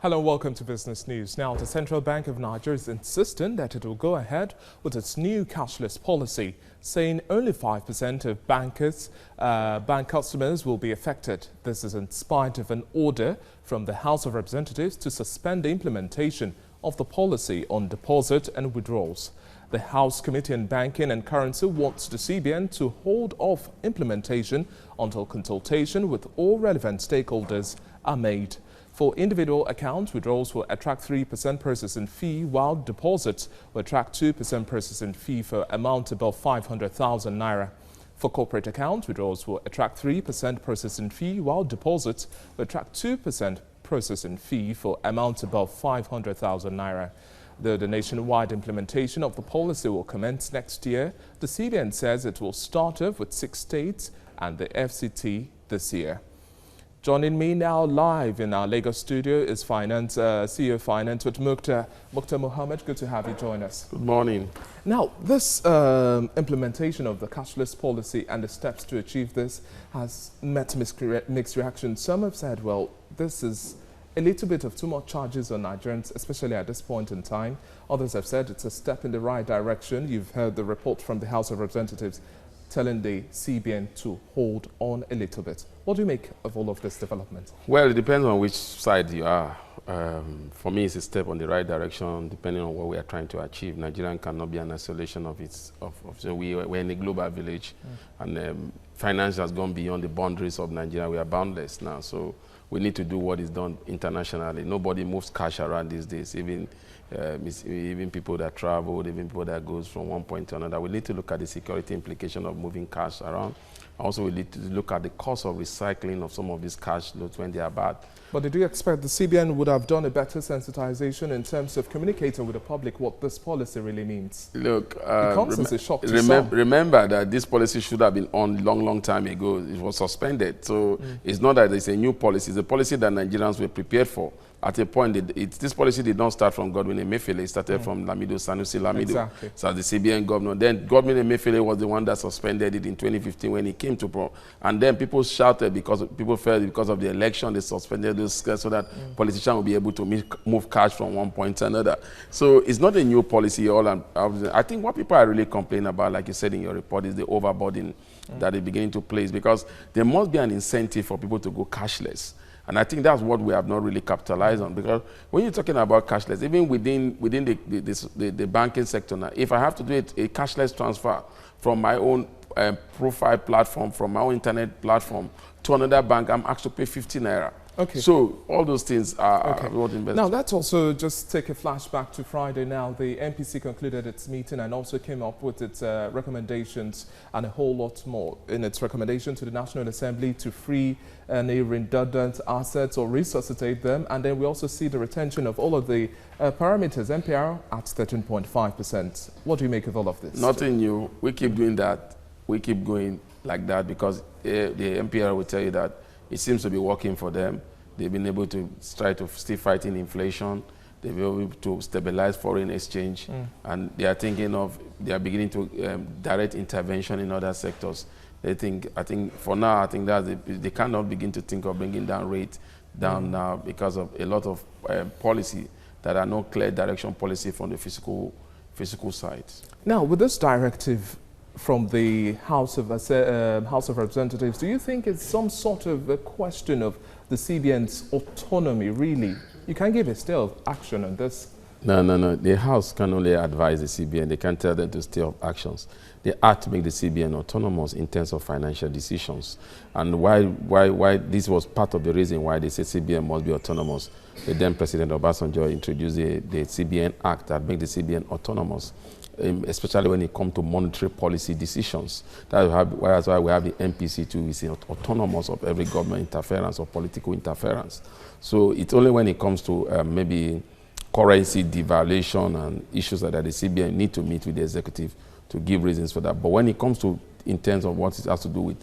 Hello, welcome to Business News. Now, the Central Bank of Nigeria is insisting that it will go ahead with its new cashless policy, saying only 5% of bank customers will be affected. This is in spite of an order from the House of Representatives to suspend the implementation of the policy on deposit and withdrawals. The House Committee on Banking and Currency wants the CBN to hold off implementation until consultation with all relevant stakeholders are made. For individual accounts, withdrawals will attract 3% processing fee, while deposits will attract 2% processing fee for amount above 500,000 naira. For corporate accounts, withdrawals will attract 3% processing fee, while deposits will attract 2% processing fee for amount above 500,000 naira. Though the nationwide implementation of the policy will commence next year, the CBN says it will start off with 6 states and the FCT this year. Joining me now live in our Lagos studio is CEO of Finance with Mukhtar Mohammed. Good to have you join us. Good morning. Now, this implementation of the cashless policy and the steps to achieve this has met mixed reactions. Some have said, well, this is a little bit of too much charges on Nigerians, especially at this point in time. Others have said it's a step in the right direction. You've heard the report from the House of Representatives telling the CBN to hold on a little bit. What do you make of all of this development? Well, it depends on which side you are. For me, it's a step on the right direction, depending on what we are trying to achieve. Nigeria cannot be an isolation of its. So we're in a global village, and finance has gone beyond the boundaries of Nigeria. We are boundless now, so we need to do what is done internationally. Nobody moves cash around these days, even people that travel, even people that goes from one point to another. We need to look at the security implication of moving cash around. Also, we need to look at the cost of recycling of some of these cash notes when they are bad. But did you expect the CBN would have done a better sensitization in terms of communicating with the public what this policy really means? Look, it comes as a shock to some. Remember that this policy should have been on long time ago. It was suspended. So it's not that it's a new policy. It's a policy that Nigerians were prepared for. At a point, this policy did not start from Godwin Emefiele. It started from Sanusi Lamido. Exactly. So as the CBN governor. Then Godwin Emefiele was the one that suspended it in 2015 when he came to power. And then people shouted because people felt because of the election, they suspended those so that politicians will be able to move cash from one point to another. So it's not a new policy. I think what people are really complaining about, like you said in your report, is the overburden that is beginning to place, because there must be an incentive for people to go cashless. And I think that's what we have not really capitalized on, because when you're talking about cashless, even within the banking sector now, if I have to do a cashless transfer from my own profile platform, from my own internet platform to another bank, I'm asked to pay 50 naira. Okay. So all those things are what investors. Now let's also just take a flashback to Friday. Now the MPC concluded its meeting and also came up with its recommendations and a whole lot more in its recommendation to the National Assembly to free any redundant assets or resuscitate them. And then we also see the retention of all of the parameters, MPR at 13.5%. What do you make of all of this? Nothing new. We keep doing that. We keep going like that because the MPR will tell you that it seems to be working for them. They've been able to try to still fighting inflation. They've been able to stabilize foreign exchange. And they are they are beginning to direct intervention in other sectors. I think for now, they cannot begin to think of bringing down rates down now because of a lot of policy that are no clear direction policy from the physical side. Now, with this directive from the House of Representatives, do you think it's some sort of a question of the CBN's autonomy, really? You can't give a stay of action on this. No. The House can only advise the CBN. They can't tell them to stay of actions. They have to make the CBN autonomous in terms of financial decisions. And why this was part of the reason why they say CBN must be autonomous. The then President Obasanjo introduced the CBN Act that makes the CBN autonomous, especially when it comes to monetary policy decisions. That's why we have the MPC too, is autonomous of every government interference or political interference. So it's only when it comes to maybe currency devaluation and issues like that the CBN need to meet with the executive to give reasons for that. But when it comes to in terms of what it has to do with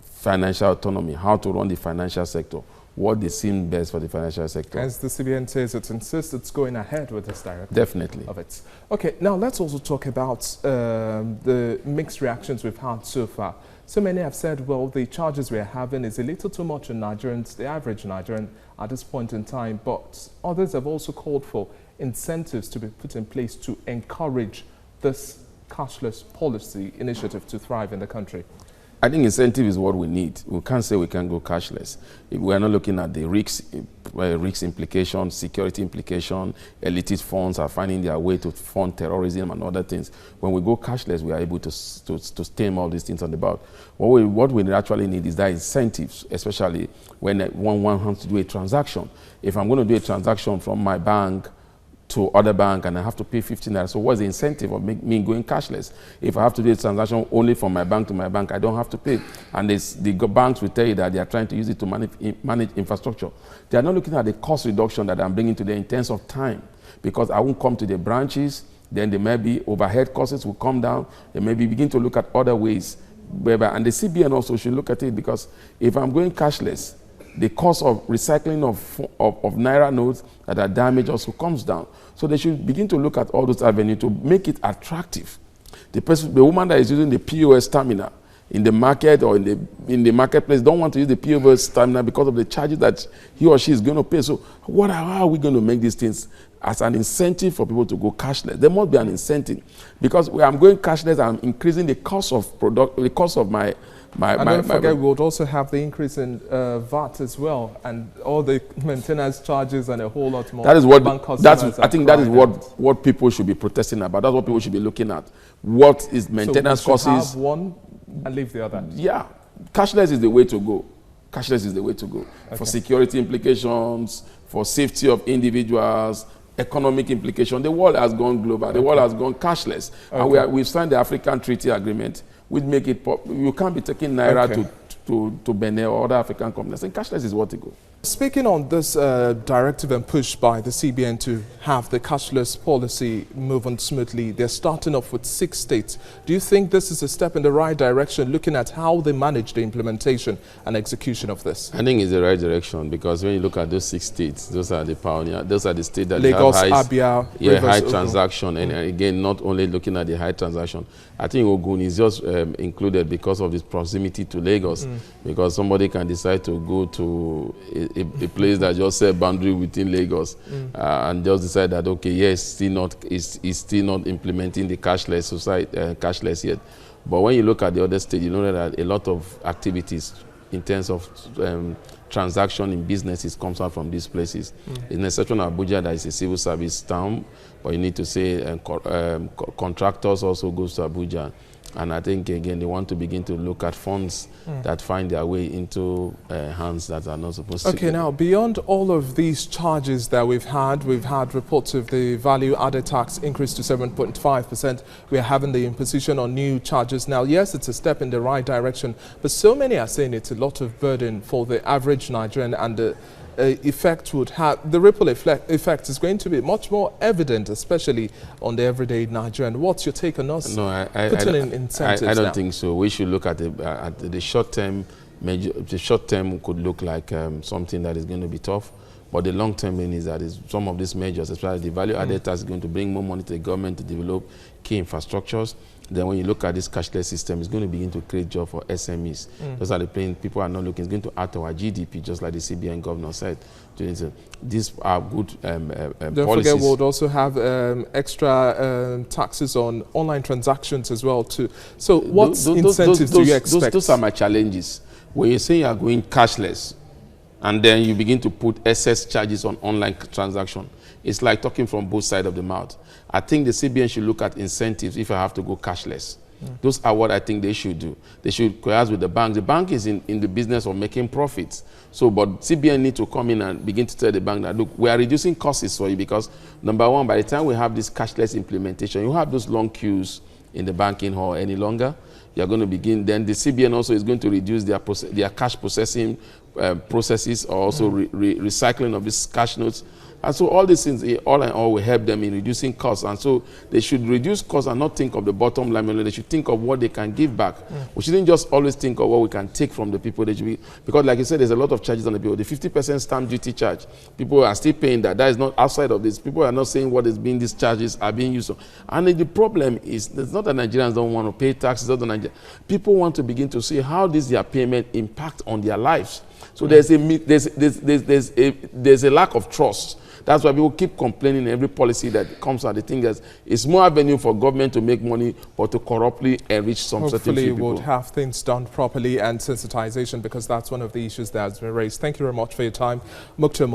financial autonomy, how to run the financial sector, what they seem best for the financial sector. As the CBN says, it insists it's going ahead with this directive. Definitely. Of it. Okay, now let's also talk about the mixed reactions we've had so far. So many have said, well, the charges we're having is a little too much on Nigerians, the average Nigerian at this point in time, but others have also called for incentives to be put in place to encourage this cashless policy initiative to thrive in the country. I think incentive is what we need. We can't say we can go cashless. If we are not looking at the risk implication, security implication, elitist funds are finding their way to fund terrorism and other things. When we go cashless, we are able to stem all these things on the bout. What we actually need is that incentives, especially when one wants to do a transaction. If I'm going to do a transaction from my bank to other bank and I have to pay 15 naira. So what's the incentive of me going cashless? If I have to do a transaction only from my bank to my bank, I don't have to pay. And the banks will tell you that they are trying to use it to manage infrastructure. They are not looking at the cost reduction that I'm bringing to them in terms of time, because I won't come to the branches, then there may be overhead costs will come down. They may begin to look at other ways. And the CBN also should look at it, because if I'm going cashless, the cost of recycling of Naira notes that are damaged also comes down. So they should begin to look at all those avenues to make it attractive. The woman that is using the POS terminal in the market or in the marketplace don't want to use the POS terminal because of the charges that he or she is going to pay. So how are we going to make these things as an incentive for people to go cashless? There must be an incentive, because when I'm going cashless, I'm increasing the cost of the cost of my don't forget, we would also have the increase in VAT as well, and all the maintenance charges and a whole lot more. That is what I think that is what people should be protesting about. That's what people should be looking at. What is maintenance costs? So we should have one and leave the other. Yeah, cashless is the way to go. Cashless is the way to go, for security implications, for safety of individuals, economic implication. The world has gone global. The world has gone cashless, and we've signed the African Treaty Agreement, which make it you can't be taking Naira to Benin or other African companies. And cashless is what to go. Speaking on this directive and push by the CBN to have the cashless policy move on smoothly, they're starting off with 6 states. Do you think this is a step in the right direction, looking at how they manage the implementation and execution of this? I think it's the right direction, because when you look at those 6 states, those are the pioneer, those are the states that Lagos, have Abia, high transaction, and again, not only looking at the high transaction. I think Ogun is just included because of its proximity to Lagos, because somebody can decide to go to a place that just set boundary within Lagos and just decide that, okay, yes, it's still not implementing the cashless society, cashless yet. But when you look at the other state, you know that a lot of activities in terms of transaction in businesses comes out from these places. In the section of Abuja, that is a civil service town, but you need to say contractors also goes to Abuja. And I think, again, they want to begin to look at funds that find their way into hands that are not supposed to. Okay, now, beyond all of these charges that we've had reports of the value-added tax increase to 7.5%. We're having the imposition on new charges. Now, yes, it's a step in the right direction, but so many are saying it's a lot of burden for the average Nigerian, and the effect would have, the ripple effect is going to be much more evident, especially on the everyday Nigerian. What's your take on us? No, I don't think so. We should look at the short term. The short term could look like something that is going to be tough, but the long term means that some of these measures, especially the value added tax, is going to bring more money to the government to develop key infrastructures. Then when you look at this cashless system, it's going to begin to create jobs for SMEs. Those are the plain people are not looking. It's going to add to our GDP, just like the CBN governor said. These are good Don't policies. forget, we'll also have extra taxes on online transactions as well too. So what incentives do you expect? Those are my challenges. When you say you are going cashless, and then you begin to put excess charges on online transaction, it's like talking from both sides of the mouth. I think the CBN should look at incentives if I have to go cashless. Those are what I think they should do. They should coerce with the bank. The bank is in the business of making profits. So, but CBN need to come in and begin to tell the bank that, look, we are reducing costs for you, because, number one, by the time we have this cashless implementation, you have those long queues in the banking hall any longer. You're going to begin, then the CBN also is going to reduce their cash processing processes, or also recycling of these cash notes. And so all these things, all in all, will help them in reducing costs. And so they should reduce costs and not think of the bottom line. They should think of what they can give back. We shouldn't just always think of what we can take from the people. They should be, because like you said, there's a lot of charges on the people. The 50% stamp duty charge, people are still paying that. That is not outside of this. People are not saying what is being, these charges are being used on. And the problem is, it's not that Nigerians don't want to pay taxes. People want to begin to see how this their payment impact on their lives. So there's a lack of trust. That's why people keep complaining in every policy that comes out. The thing is, it's more avenue for government to make money or to corruptly enrich some certain people. Hopefully we'll have things done properly and sensitization, because that's one of the issues that's been raised. Thank you very much for your time, Mukhtar.